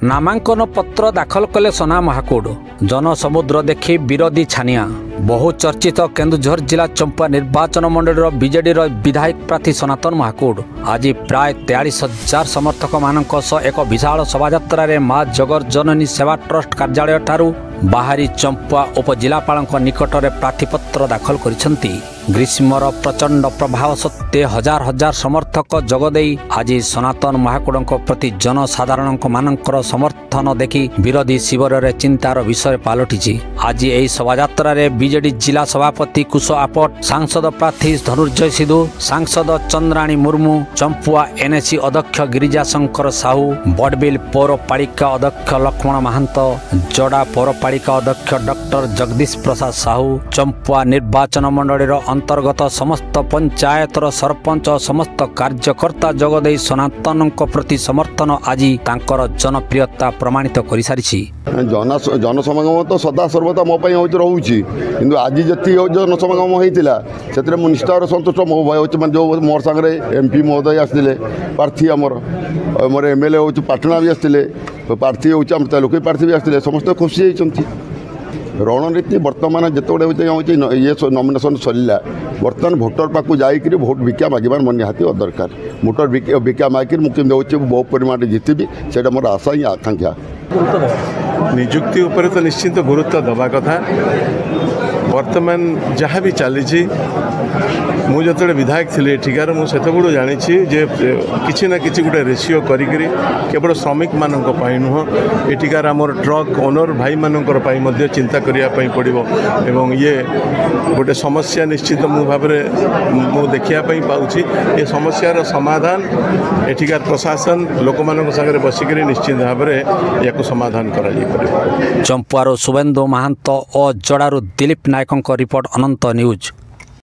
नामांकन पत्र दाखल कले सोना महाकूड जनसमुद्र देखि विरोधी छानिया। बहुचर्चित केन्दुझर जिला चंपा निर्वाचन मंडल बीजेडी विधायक प्रार्थी सनातन महाकूड आज प्राय 43,000 समर्थक मानक एक विशाल शोभायात्रा माँ जगर जननी सेवा ट्रस्ट कार्यालय ठारू बाहरी चंपा उपजिलापाल निकट में प्रार्थीपत्र दाखल करिसेंती। ग्रीष्मर प्रचंड प्रभाव सत्ते हजार हजार समर्थक जगदे आज सनातन महाकूड प्रति जनसाधारण मानकर समर्थन देखि विरोधी शिविर में चिंतार विषय पलटि। आज यही शोभायात्रा बीजेडी जिला सभापति कुश आपट, सांसद प्रार्थी धनुर्जय सिद्धू, सांसद चंद्राणी मुर्मू, चंपुआ एनएसी अध्यक्ष गिरिजा शंकर साहू, बड़बिल पौरपालिका अध्यक्ष लक्ष्मण महंत, जोड़ा पौरपालिका अध्यक्ष डॉक्टर जगदीश प्रसाद साहू, चंपुआ निर्वाचन मंडल अंतर्गत समस्त पंचायतर सरपंच समस्त कार्यकर्ता जगदे सनातन प्रति समर्थन आज तांकर जनप्रियता प्रमाणित कर सारी। जनसमागम तो सदा सर्वदा मो रोचे कि आज जी जनसमागम होता से निष्ठा सन्तुष्ट मो भाई जो मोर सांगे एमपी महोदय आसते प्रार्थी आमर मोर एमएलए हूँ पाटना भी आसते प्रार्थी हूँ लोक प्रार्थी भी आसते समस्त खुशी होती। रणनीति बर्तमान जिते ये नॉमिनेशन सरला बर्तमान भोटर पाक जाकर भोट भिक्षा मागिबार मन निहाती दरकार। भोटर भिक्षा मागिक मुझे बहु परिमाण जीतबी से मोर आशा ही आकांक्षा। निजुक्ति उपर तो निश्चित गुरुत्व दबा कथा। वर्तमान जहाँ भी चली मुझे विधायक थी एठिकार मुझे जानी जे किसी ना किसी गोटे रेसीओ करी केवल श्रमिक मानक नुह एठिकार आमर ट्रक ओनर भाई मानकर चिंता करने पड़ो एवं ये गोटे समस्या निश्चित भाव में देखापी पाऊँगी। ये समस्यार समाधान एठिकार प्रशासन लोक मान सागर बसिक निश्चित भाव में या समाधान कर। चंपुआर शुभेन्दु महांत और जोड़ारू दिलीप नायक रिपोर्ट अनंत न्यूज।